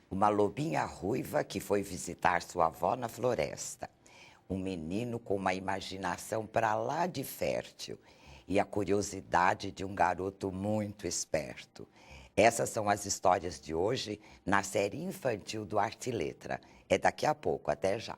Uma lobinha ruiva que foi visitar sua avó na floresta. Um menino com uma imaginação para lá de fértil e a curiosidade de um garoto muito esperto. Essas são as histórias de hoje na série infantil do Arte e Letra. É daqui a pouco, até já.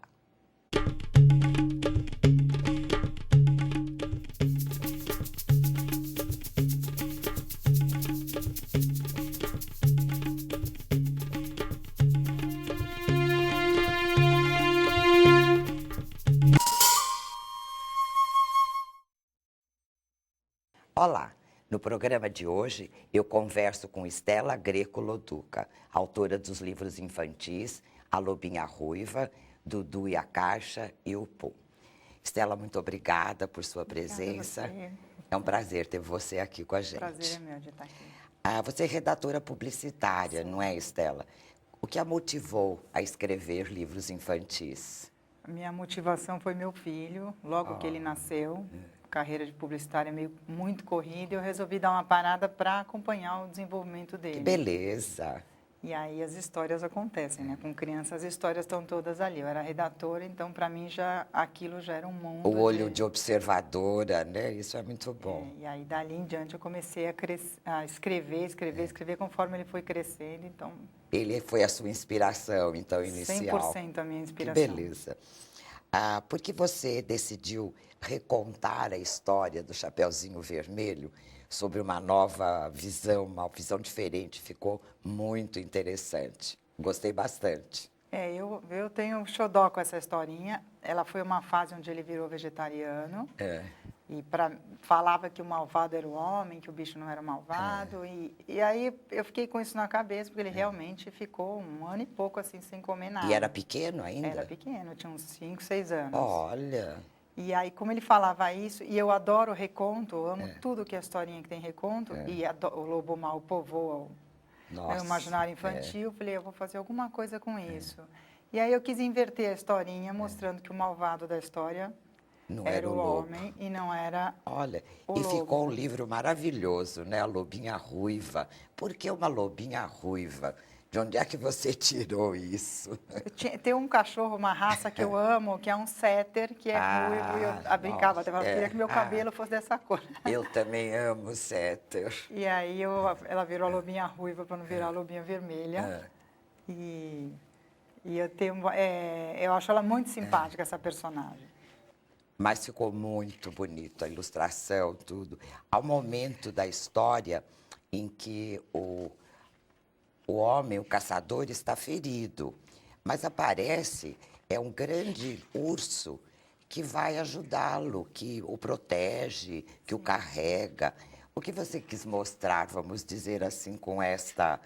Olá! No programa de hoje, eu converso com Estela Greco Loduca, autora dos livros infantis A Lobinha Ruiva, Dudu e a Caixa e o Pum. Estela, muito obrigada por sua presença. Obrigada a você. É um prazer ter você aqui com a gente. O prazer é meu de estar aqui. Você é redatora publicitária, não é, Estela? O que a motivou a escrever livros infantis? A minha motivação foi meu filho, logo que ele nasceu. Carreira de publicitária muito corrida, eu resolvi dar uma parada para acompanhar o desenvolvimento dele. Que beleza! E aí as histórias acontecem, né? Com crianças, as histórias estão todas ali. Eu era redatora, então para mim aquilo já era um mundo. O olho de observadora, né? Isso é muito bom. E aí dali em diante eu comecei a escrever conforme ele foi crescendo, então. Ele foi a sua inspiração, então, inicial. 100% a minha inspiração. Que beleza. Por que você decidiu recontar a história do Chapeuzinho Vermelho sobre uma nova visão, uma visão diferente? Ficou muito interessante. Gostei bastante. Eu tenho um xodó com essa historinha. Ela foi uma fase onde ele virou vegetariano. E falava que o malvado era o homem, que o bicho não era malvado. E aí eu fiquei com isso na cabeça, porque ele realmente ficou um ano e pouco assim, sem comer nada. E era pequeno ainda? Era pequeno, tinha uns 5, 6 anos. Olha! E aí, como ele falava isso, e eu adoro reconto, eu amo tudo que é historinha que tem reconto, e o Lobo Mau povoa o imaginário infantil, falei, eu vou fazer alguma coisa com isso. E aí eu quis inverter a historinha, mostrando que o malvado da história não era o homem e não era Olha, o e lobo. ficou um livro maravilhoso, né? A Lobinha Ruiva. Por que uma lobinha ruiva? De onde é que você tirou isso? Tem um cachorro, uma raça que eu amo, que é um setter, que é ruivo, e eu brincava, eu queria que meu cabelo fosse dessa cor. Eu também amo setter. E aí ela virou a lobinha ruiva para não virar a lobinha vermelha. E eu acho ela muito simpática, essa personagem. Mas ficou muito bonito, a ilustração, tudo. Há um momento da história em que o homem, o caçador, está ferido, mas aparece um grande urso que vai ajudá-lo, que o protege, que o carrega. O que você quis mostrar, vamos dizer assim, com esta...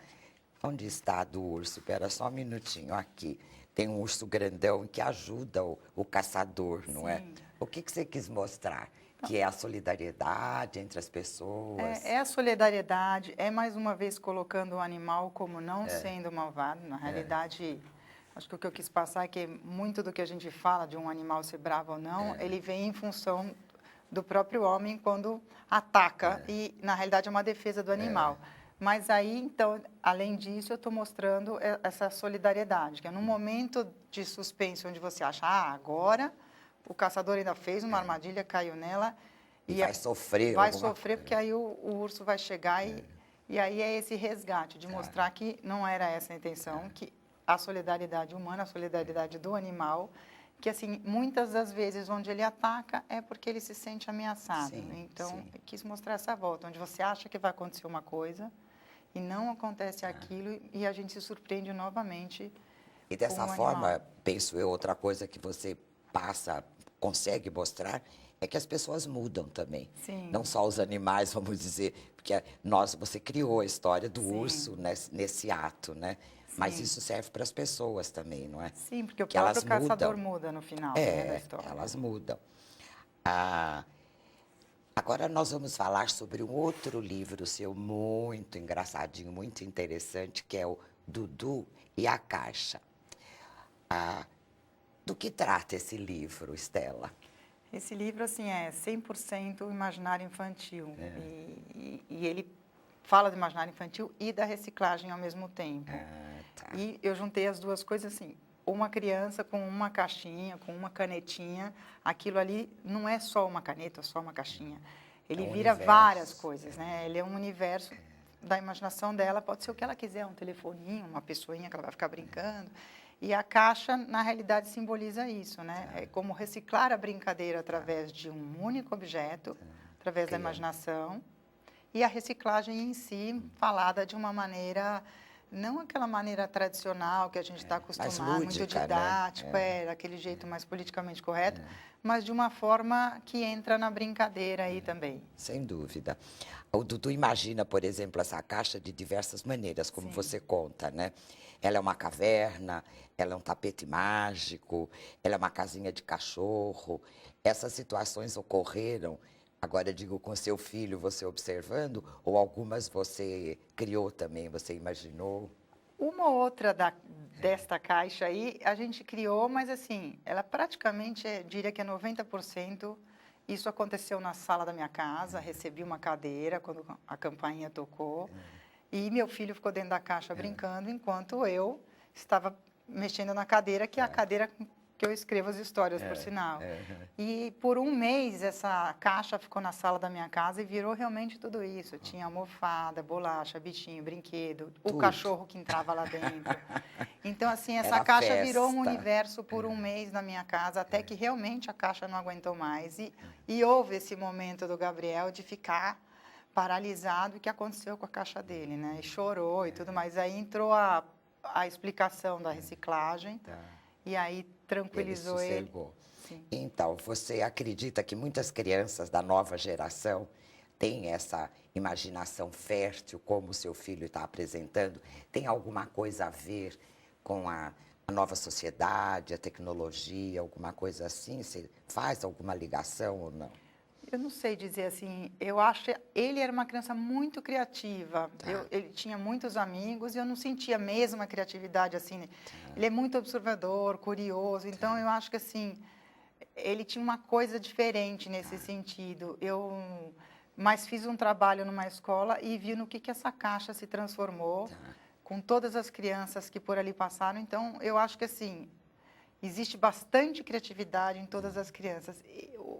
Onde está do urso? Espera só um minutinho, aqui. Tem um urso grandão que ajuda o caçador, não é? O que você quis mostrar? Que é a solidariedade entre as pessoas. É a solidariedade, mais uma vez colocando o animal como não sendo malvado. Na realidade, acho que o que eu quis passar é que muito do que a gente fala de um animal ser bravo ou não, ele vem em função do próprio homem quando ataca. E, na realidade, é uma defesa do animal. Mas aí, então, além disso, eu estou mostrando essa solidariedade, que é num momento de suspense onde você acha, agora o caçador ainda fez uma armadilha, caiu nela. E vai sofrer. Vai sofrer, porque aí o urso vai chegar e aí é esse resgate, de mostrar que não era essa a intenção, que a solidariedade humana, a solidariedade do animal, que assim, muitas das vezes onde ele ataca é porque ele se sente ameaçado. Então, eu quis mostrar essa volta, onde você acha que vai acontecer uma coisa e não acontece aquilo e a gente se surpreende novamente. E dessa forma, penso eu, outra coisa que você consegue mostrar é que as pessoas mudam também. Não só os animais, vamos dizer, porque você criou a história do urso nesse ato, né? Mas isso serve para as pessoas também, não é? Sim, porque o próprio caçador muda no final da história. Elas mudam. Agora nós vamos falar sobre um outro livro seu muito engraçadinho, muito interessante, que é o Dudu e a Caixa. Do que trata esse livro, Estela? Esse livro, assim, é 100% imaginário infantil. E ele fala do imaginário infantil e da reciclagem ao mesmo tempo. Tá. E eu juntei as duas coisas assim, uma criança com uma caixinha, com uma canetinha, aquilo ali não é só uma caneta, só uma caixinha. Ele um vira universo. várias coisas, né? Ele é um universo da imaginação dela, pode ser o que ela quiser, um telefoninho, uma pessoinha que ela vai ficar brincando. E a caixa, na realidade, simboliza isso, né? É como reciclar a brincadeira através de um único objeto, através da imaginação, e a reciclagem em si, falada de uma maneira, não aquela maneira tradicional que a gente está acostumado, muito lúdica, didático, né? daquele jeito mais politicamente correto, mas de uma forma que entra na brincadeira aí também. Sem dúvida. O Dudu imagina, por exemplo, essa caixa de diversas maneiras, como Sim. você conta, né? Ela é uma caverna, ela é um tapete mágico, ela é uma casinha de cachorro. Essas situações ocorreram, agora eu digo com seu filho, você observando, ou algumas você criou também, você imaginou? Uma ou outra desta caixa aí, a gente criou, mas assim, ela praticamente, diria que é 90%. Isso aconteceu na sala da minha casa, recebi uma cadeira quando a campainha tocou, e meu filho ficou dentro da caixa brincando, enquanto eu estava mexendo na cadeira, que é a cadeira que eu escrevo as histórias, por sinal. E por um mês essa caixa ficou na sala da minha casa e virou realmente tudo isso. Tinha almofada, bolacha, bichinho, brinquedo, o Tudo. cachorro que entrava lá dentro. Então, assim, essa Era caixa virou um festa. universo por um mês na minha casa, até que realmente a caixa não aguentou mais. E houve esse momento do Gabriel de ficar paralisado, o que aconteceu com a caixa dele, né? E chorou e tudo mais. Aí entrou a explicação da reciclagem. E aí tranquilizou Ele ele. sossegou. Sim. Então, você acredita que muitas crianças da nova geração têm essa imaginação fértil, como o seu filho está apresentando? Tem alguma coisa a ver com a nova sociedade, a tecnologia, alguma coisa assim? Você faz alguma ligação ou não? Eu não sei dizer assim, eu acho que ele era uma criança muito criativa. Ele tinha muitos amigos e eu não sentia a mesma criatividade assim. Né? Ele é muito observador, curioso, então eu acho que assim, ele tinha uma coisa diferente nesse sentido. Mas fiz um trabalho numa escola e vi no que essa caixa se transformou, com todas as crianças que por ali passaram. Então, eu acho que assim, existe bastante criatividade em todas as crianças.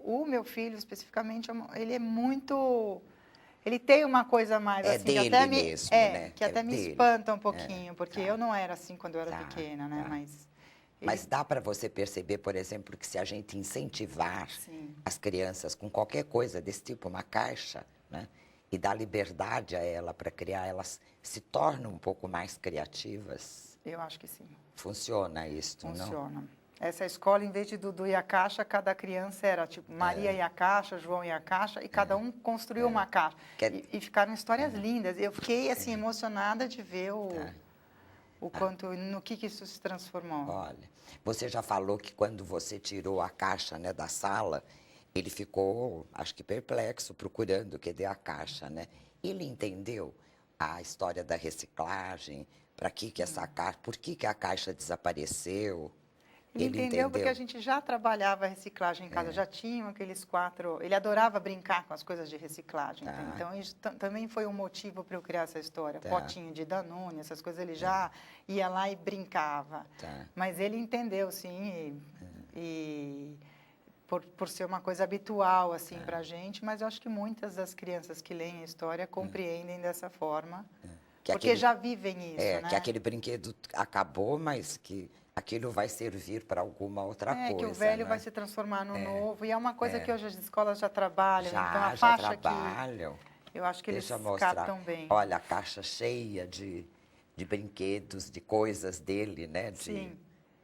O meu filho, especificamente, ele é muito... Ele tem uma coisa mais assim, dele que até mesmo, né? que até me dele. espanta um pouquinho, porque eu não era assim quando eu era Tá, pequena, né? tá. Mas dá para você perceber, por exemplo, que se a gente incentivar Sim. as crianças com qualquer coisa desse tipo, uma caixa, né? E dar liberdade a ela para criar, elas se tornam um pouco mais criativas. Eu acho que sim. Funciona isso, não? Funciona. Essa escola, em vez de Dudu e a caixa, cada criança era tipo Maria e a caixa, João e a caixa, e cada um construiu uma caixa. E ficaram histórias lindas. Eu fiquei assim emocionada de ver o quanto, no que isso se transformou. Olha, você já falou que quando você tirou a caixa, né, da sala, ele ficou, acho que perplexo, procurando cadê a caixa, né? Ele entendeu a história da reciclagem, para que essa caixa, por que a caixa desapareceu? Ele entendeu porque a gente já trabalhava reciclagem em casa, já tinham aqueles 4... Ele adorava brincar com as coisas de reciclagem. Então, isso também foi um motivo para eu criar essa história. Potinho de Danone, essas coisas, ele já ia lá e brincava. Mas ele entendeu, sim, e por ser uma coisa habitual assim para a gente, mas eu acho que muitas das crianças que leem a história compreendem dessa forma, porque já vivem isso, né? Que aquele brinquedo acabou, mas que aquilo vai servir para alguma outra coisa. Que o velho né? vai se transformar no novo, e é uma coisa que hoje as escolas já trabalham, então a já faixa trabalham. que eu acho que Deixa eles mostrar. captam bem. Olha, a caixa cheia de brinquedos, de coisas dele, né? Sim.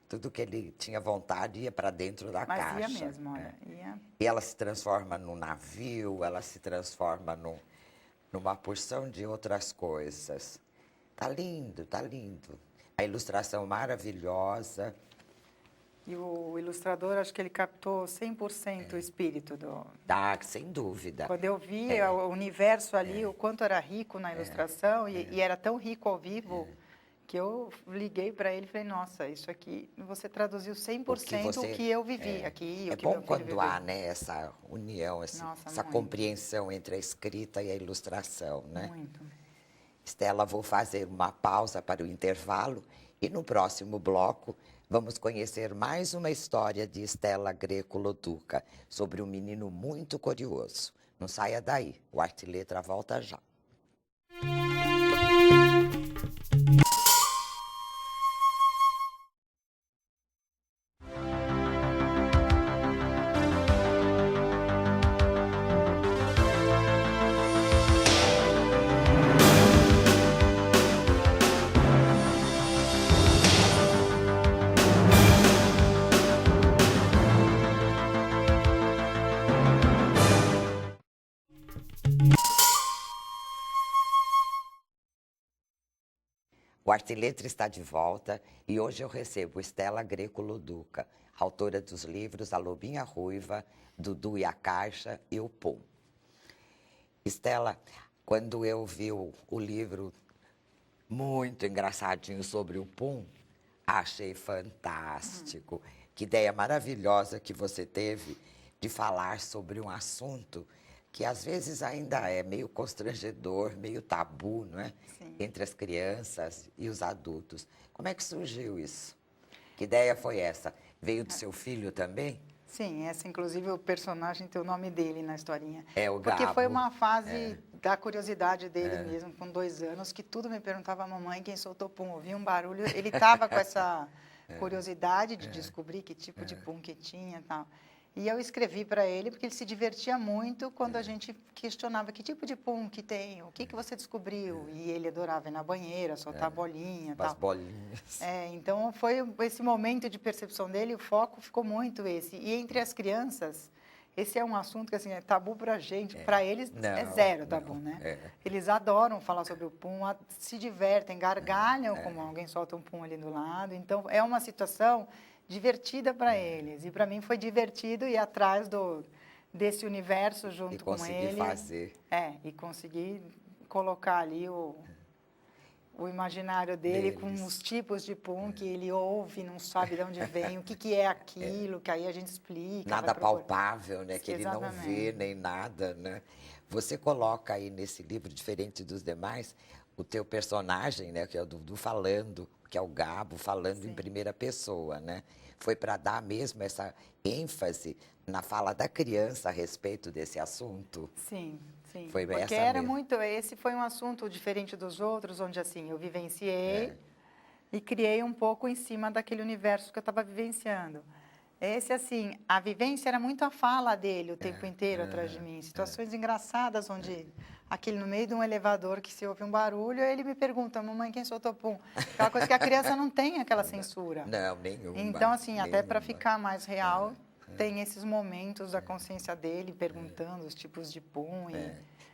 Tudo que ele tinha vontade ia para dentro da caixa. Mas ia mesmo, olha. Ia. E ela se transforma num navio, ela se transforma numa porção de outras coisas. Tá lindo, tá lindo. A ilustração maravilhosa. E o ilustrador, acho que ele captou 100% o espírito do... Sem dúvida. Quando eu vi o universo ali, o quanto era rico na ilustração, e era tão rico ao vivo, que eu liguei para ele e falei, nossa, isso aqui, você traduziu 100% o que eu vivi aqui. É o que bom meu filho quando viveu. há, né, essa união, Nossa, essa muito. compreensão entre a escrita e a ilustração, né? Muito. Estela, vou fazer uma pausa para o intervalo e no próximo bloco vamos conhecer mais uma história de Estela Greco Loduca sobre um menino muito curioso. Não saia daí, o Arte e Letra volta já. O Arte e Letra está de volta e hoje eu recebo Estela Greco Loduca, autora dos livros A Lobinha Ruiva, Dudu e a Caixa e o Pum. Estela, quando eu vi o livro muito engraçadinho sobre o Pum, achei fantástico. Que ideia maravilhosa que você teve de falar sobre um assunto que às vezes ainda é meio constrangedor, meio tabu, não é? Sim. Entre as crianças e os adultos. Como é que surgiu isso? Que ideia foi essa? Veio do seu filho também? Sim, essa inclusive o personagem tem o nome dele na historinha. É o Porque Gabo. foi uma fase da curiosidade dele mesmo, com 2 anos, que tudo me perguntava a mamãe quem soltou pum. Ouvia um barulho, ele estava com essa curiosidade de descobrir que tipo de pum que tinha e tal. E eu escrevi para ele, porque ele se divertia muito quando a gente questionava que tipo de pum que tem, o que você descobriu. E ele adorava ir na banheira, soltar bolinha e tal. As bolinhas. Então, foi esse momento de percepção dele, o foco ficou muito esse. E entre as crianças, esse é um assunto que assim, é tabu para a gente, para eles é zero tabu, né? Eles adoram falar sobre o pum, se divertem, gargalham como alguém solta um pum ali do lado. Então, é uma situação divertida para eles. E para mim foi divertido ir atrás desse universo junto com ele. E conseguir fazer. E conseguir colocar ali o imaginário dele com os tipos de pum que ele ouve, não sabe de onde vem, o que é aquilo, que aí a gente explica. Nada palpável, né? Que ele não vê nem nada, né? Você coloca aí nesse livro, diferente dos demais, o teu personagem, né? Que é o Dudu falando, que é o Gabo, falando em primeira pessoa, né? Foi para dar mesmo essa ênfase na fala da criança a respeito desse assunto? Sim, sim. Foi porque era muito, esse foi um assunto diferente dos outros, onde assim, eu vivenciei e criei um pouco em cima daquele universo que eu estava vivenciando. Esse, assim, a vivência era muito a fala dele o tempo inteiro atrás de mim. Situações engraçadas, onde aquele no meio de um elevador que se ouve um barulho, ele me pergunta, mamãe, quem soltou pum? Aquela coisa que a criança não tem aquela censura. Não, nenhuma. Então, assim, até para ficar mais real, tem esses momentos da consciência dele, perguntando os tipos de pum.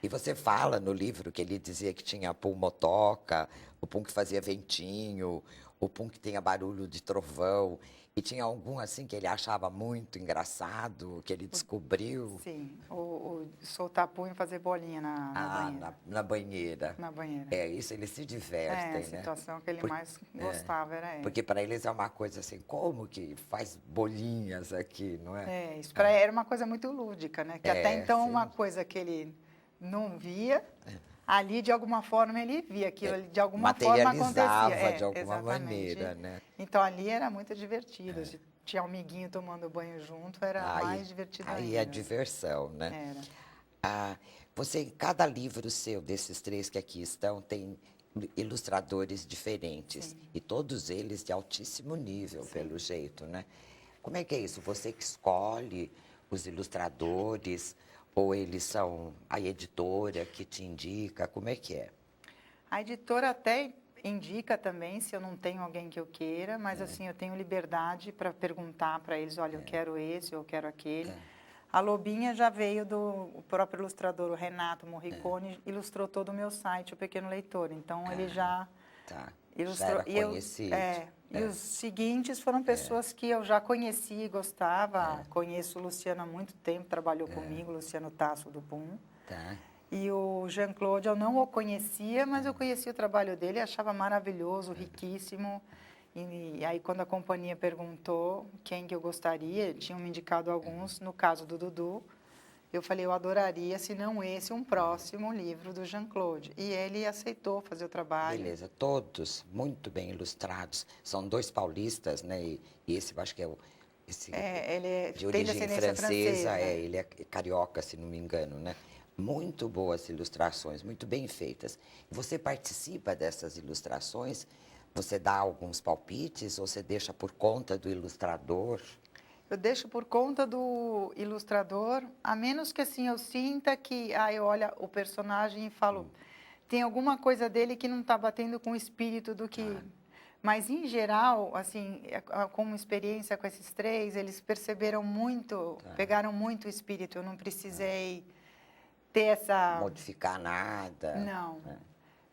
E você fala no livro que ele dizia que tinha pum motoca, o pum que fazia ventinho, o pum que tinha barulho de trovão. E tinha algum, assim, que ele achava muito engraçado, que ele descobriu? Sim, o soltar pum e fazer bolinha na banheira. Na banheira. Na banheira. Isso, eles se divertem, a situação que ele mais gostava era essa. Porque para eles é uma coisa assim, como que faz bolinhas aqui, não é? Isso era uma coisa muito lúdica, né? Que até então uma coisa que ele não via, ali de alguma forma ele via aquilo, de alguma forma acontecia. Materializava de alguma maneira, né? Então ali era muito divertido. Se tinha um amiguinho tomando banho junto, era mais divertido ainda. Aí é diversão, né? Era. Você, em cada livro seu, desses 3 que aqui estão, tem ilustradores diferentes. Sim. E todos eles de altíssimo nível, pelo jeito, né? Como é que é isso? Você que escolhe os ilustradores, ou eles são a editora que te indica? Como é que é? A editora até indica também, se eu não tenho alguém que eu queira, mas assim, eu tenho liberdade para perguntar para eles, olha, eu quero esse, eu quero aquele. A Lobinha já veio do próprio ilustrador, o Renato Morricone, ilustrou todo o meu site, o Pequeno Leitor. Então, ele já ilustrou. Já era conhecido. E os seguintes foram pessoas que eu já conheci e gostava. Conheço o Luciano há muito tempo, trabalhou comigo, Luciano Tasso do Pum. E o Jean-Claude eu não o conhecia, mas eu conhecia o trabalho dele, achava maravilhoso, riquíssimo. E aí, quando a companhia perguntou quem que eu gostaria, tinham me indicado alguns. No caso do Dudu, eu falei, eu adoraria, se não esse, um próximo livro do Jean-Claude. E ele aceitou fazer o trabalho. Beleza, todos muito bem ilustrados. São 2 paulistas, né? E esse eu acho que é o esse Ele de tem origem descendência francesa. ele é carioca, se não me engano, né? Muito boas ilustrações, muito bem feitas. Você participa dessas ilustrações? Você dá alguns palpites ou você deixa por conta do ilustrador? Eu deixo por conta do ilustrador, a menos que assim eu sinta que eu olho o personagem e falo, tem alguma coisa dele que não está batendo com o espírito do que. Mas em geral, assim, como experiência com esses 3, eles perceberam muito, pegaram muito o espírito. Eu não precisei ter essa. Modificar nada? Não.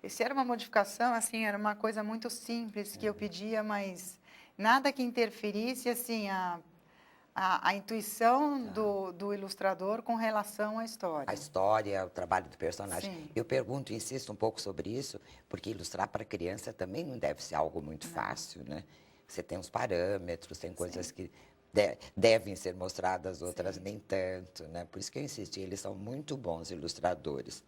Se era uma modificação, assim, era uma coisa muito simples que eu pedia, mas nada que interferisse, assim, a intuição do ilustrador com relação à história. A história, o trabalho do personagem. Sim. Eu pergunto, insisto um pouco sobre isso, porque ilustrar para criança também não deve ser algo muito fácil, né? Você tem uns parâmetros, tem coisas que devem ser mostradas, outras nem tanto, né? Por isso que eu insisti, eles são muito bons ilustradores.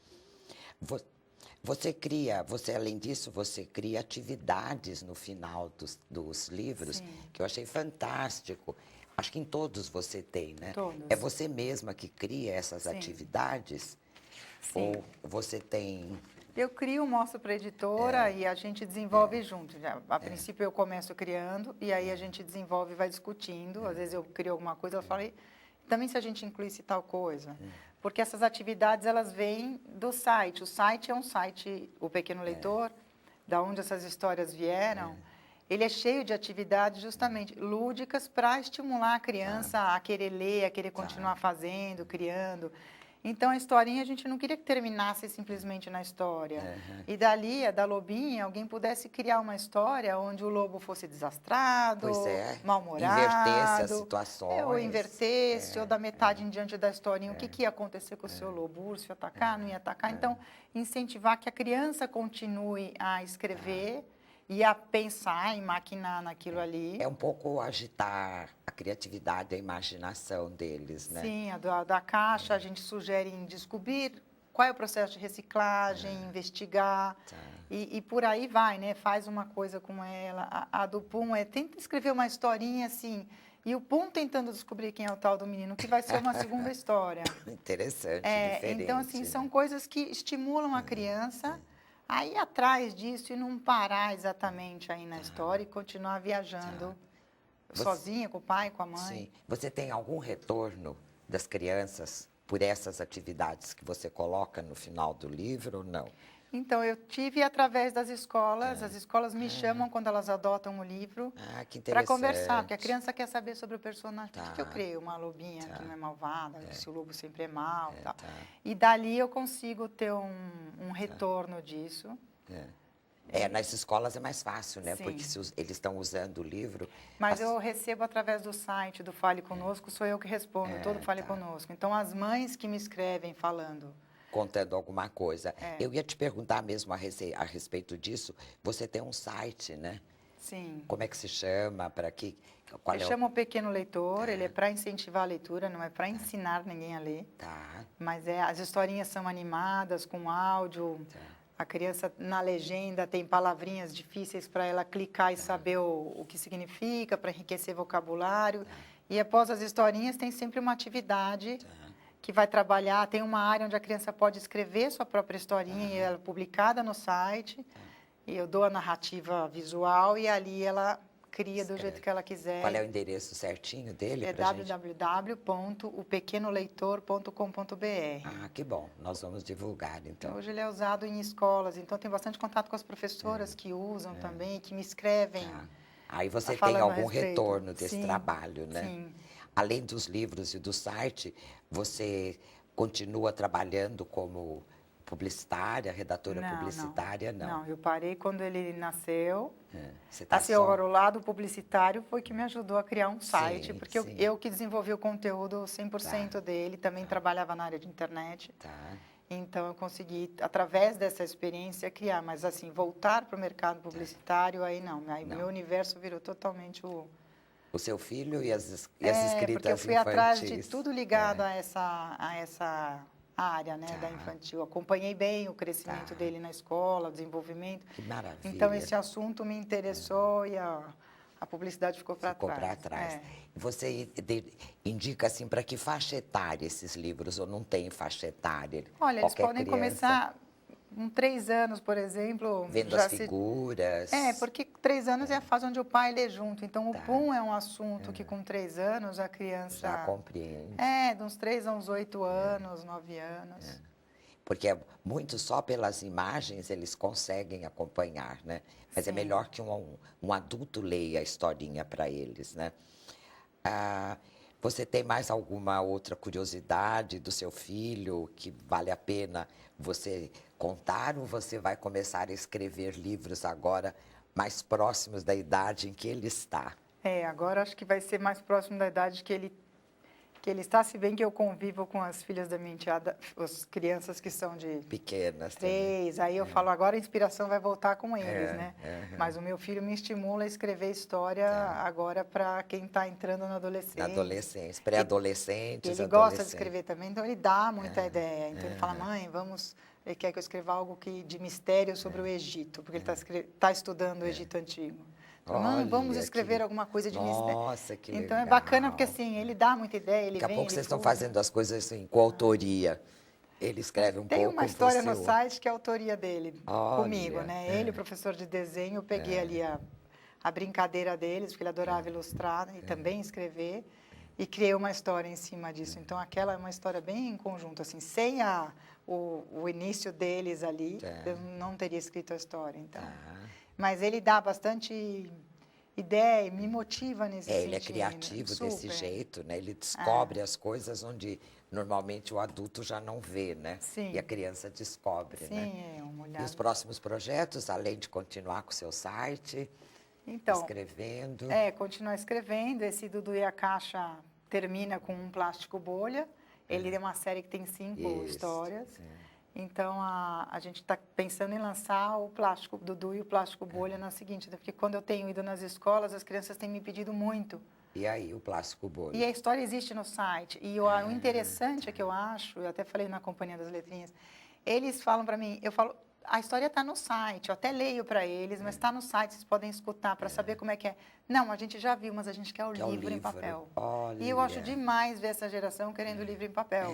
Além disso, você cria atividades no final dos livros, que eu achei fantástico. Acho que em todos você tem, né? Todos. É você mesma que cria essas atividades? Sim. Ou você tem... Eu crio, mostro para a editora e a gente desenvolve junto. A princípio eu começo criando e aí a gente desenvolve e vai discutindo. Às vezes eu crio alguma coisa, ela fala, "E também se a gente incluísse tal coisa." Porque essas atividades, elas vêm do site. O site é um site, o Pequeno Leitor, da onde essas histórias vieram. Ele é cheio de atividades justamente lúdicas para estimular a criança a querer ler, a querer continuar fazendo, criando. Então, a historinha, a gente não queria que terminasse simplesmente na história. E dali, da lobinha, alguém pudesse criar uma história onde o lobo fosse desastrado, mal-humorado. Invertesse as situações. Ou invertesse, ou da metade em diante da historinha, o que ia acontecer com o seu lobo? O urso ia atacar, não ia atacar? Então, incentivar que a criança continue a escrever e a pensar e maquinar naquilo ali. É um pouco agitar a criatividade, a imaginação deles, né? Sim, da caixa a gente sugere em descobrir qual é o processo de reciclagem, investigar, e por aí vai, né? Faz uma coisa com ela. A do Pum tenta escrever uma historinha assim, e o Pum tentando descobrir quem é o tal do menino, que vai ser uma segunda história. Interessante, diferente. Então, assim, são coisas que estimulam a criança a ir atrás disso e não parar exatamente aí na história e continuar viajando sozinha, com o pai, com a mãe. Sim. Você tem algum retorno das crianças por essas atividades que você coloca no final do livro ou não? Então, eu tive através das escolas. As escolas me chamam quando elas adotam o livro Que para interessante. conversar, porque a criança quer saber sobre o personagem. Por que eu criei uma lobinha que não é malvada, se o lobo sempre é mau e tal. E dali eu consigo ter um retorno disso. Nas escolas é mais fácil, né? Sim. Porque se eles estão usando o livro... Mas eu recebo através do site do Fale Conosco, sou eu que respondo, todo Fale Conosco. Então, as mães que me escrevem falando... Contando alguma coisa. Eu ia te perguntar mesmo a respeito disso. Você tem um site, né? Sim. Como é que se chama? Para que? Chama o Pequeno Leitor, ele é para incentivar a leitura, não é para ensinar ninguém a ler. Mas as historinhas são animadas, com áudio. A criança, na legenda, tem palavrinhas difíceis para ela clicar e saber o que significa, para enriquecer vocabulário. E após as historinhas, tem sempre uma atividade que vai trabalhar. Tem uma área onde a criança pode escrever sua própria historinha e ela é publicada no site. E eu dou a narrativa visual e ali ela cria do jeito que ela quiser. Qual é o endereço certinho dele? É www.opequenoleitor.com.br. Que bom. Nós vamos divulgar, então. Hoje ele é usado em escolas, então tem bastante contato com as professoras que usam também, que me escrevem. Aí você tem algum retorno desse trabalho, né? Sim. Além dos livros e do site, você continua trabalhando como publicitária, redatora publicitária? Não, eu parei quando ele nasceu. Você tá Agora, o lado publicitário foi que me ajudou a criar um site, porque eu que desenvolvi o conteúdo 100% dele, também trabalhava na área de internet. Então, eu consegui, através dessa experiência, criar. Mas, assim, voltar para o mercado publicitário, aí não. Aí meu universo virou totalmente o O seu filho e as porque eu escritas fui atrás de infantis. tudo ligado a essa área, né, da infantil. Acompanhei bem o crescimento dele na escola, o desenvolvimento. Que maravilha. Então, esse assunto me interessou e a publicidade ficou para trás. Ficou para trás. Você indica, assim, para que faixa etária esses livros, ou não tem faixa etária? Olha, eles podem criança, começar com 3 anos, por exemplo. vendo as figuras. Porque 3 anos é a fase onde o pai lê junto. Então, o PUM é um assunto que, com 3 anos, a criança... Já compreende. De uns 3 a uns 8 anos, 9 anos. Porque muito só pelas imagens eles conseguem acompanhar, né? Mas Sim. é melhor que um adulto leia a historinha para eles, né? Você tem mais alguma outra curiosidade do seu filho que vale a pena você contar, ou você vai começar a escrever livros agora mais próximos da idade em que ele está? Agora acho que vai ser mais próximo da idade que ele está, se bem que eu convivo com as filhas da minha enteada, as crianças que são de pequenas 3, aí eu falo, agora a inspiração vai voltar com eles, né? Mas o meu filho me estimula a escrever história agora para quem está entrando na adolescência. Na adolescência, pré-adolescentes, ele gosta de escrever também, então ele dá muita ideia. Então ele fala, mãe, ele quer que eu escreva algo de mistério sobre o Egito, porque ele está estudando o Egito Antigo. Então, mãe, vamos escrever alguma coisa de mistério. Nossa, que legal. Então é bacana porque assim, ele dá muita ideia, ele Daqui a vem, pouco ele vocês estão fala. fazendo as coisas assim, com autoria. Ele escreve um pouco. Tem uma história você no site que é a autoria dele, Olha, comigo, né? Ele, professor de desenho, eu peguei ali a brincadeira deles, porque ele adorava ilustrar e também escrever, e criei uma história em cima disso. Então, aquela é uma história bem em conjunto, assim, sem o início deles ali, eu não teria escrito a história, então. Mas ele dá bastante ideia, me motiva nesse sentido. Ele é criativo desse jeito, né? Ele descobre as coisas onde normalmente o adulto já não vê, né? Sim. E a criança descobre, né? Sim, uma olhada. E os próximos projetos, além de continuar com o seu site, então, escrevendo? Continuar escrevendo. Esse Dudu e a Caixa termina com um plástico bolha. Ele é uma série que tem 5 histórias. Então, a gente está pensando em lançar o plástico Dudu e o plástico bolha na seguinte, porque quando eu tenho ido nas escolas, as crianças têm me pedido muito. E aí, o plástico bolha? E a história existe no site. E o interessante é que eu acho, eu até falei na Companhia das Letrinhas, eles falam para mim, eu falo, a história está no site, eu até leio para eles, mas está no site, vocês podem escutar para saber como é que é. Não, a gente já viu, mas a gente quer o livro em papel. Olha. E eu acho demais ver essa geração querendo o livro em papel.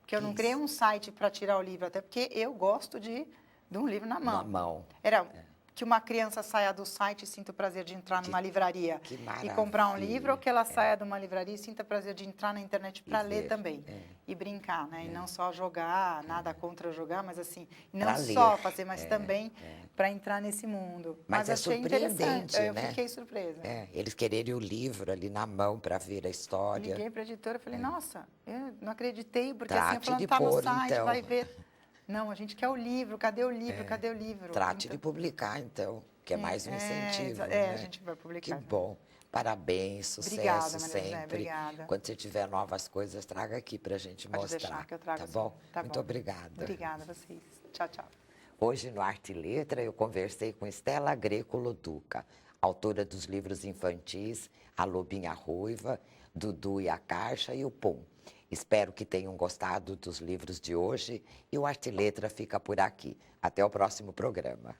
Porque eu não criei um site para tirar o livro, até porque eu gosto de um livro na mão. Na mão. Era que uma criança saia do site e sinta o prazer de entrar numa livraria e comprar um livro, ou que ela saia de uma livraria e sinta o prazer de entrar na internet para ler também. E brincar, né? E não só jogar, nada contra jogar, mas assim, não pra só ler. fazer, mas também para entrar nesse mundo. Mas é achei surpreendente, interessante, eu né? fiquei surpresa. Eles quererem o livro ali na mão para ver a história. Liguei para a editora e falei, nossa, eu não acreditei, porque Trate assim, eu falando, de tá no pôr, site, então. vai ver. Não, a gente quer o livro, cadê o livro, cadê o livro? Trate de publicar, então, que é mais um incentivo. A gente vai publicar. Que bom. Parabéns, sucesso Obrigada, Maria José, sempre. obrigada. Quando você tiver novas coisas, traga aqui para a gente Pode mostrar. deixar que eu trago, tá sim. bom? Tá Muito bom. obrigada. Obrigada a vocês. Tchau, tchau. Hoje, no Arte e Letra, eu conversei com Estela Greco Loduca, autora dos livros infantis A Lobinha Ruiva, Dudu e a Caixa e o Pum. Espero que tenham gostado dos livros de hoje e o Arte e Letra fica por aqui. Até o próximo programa.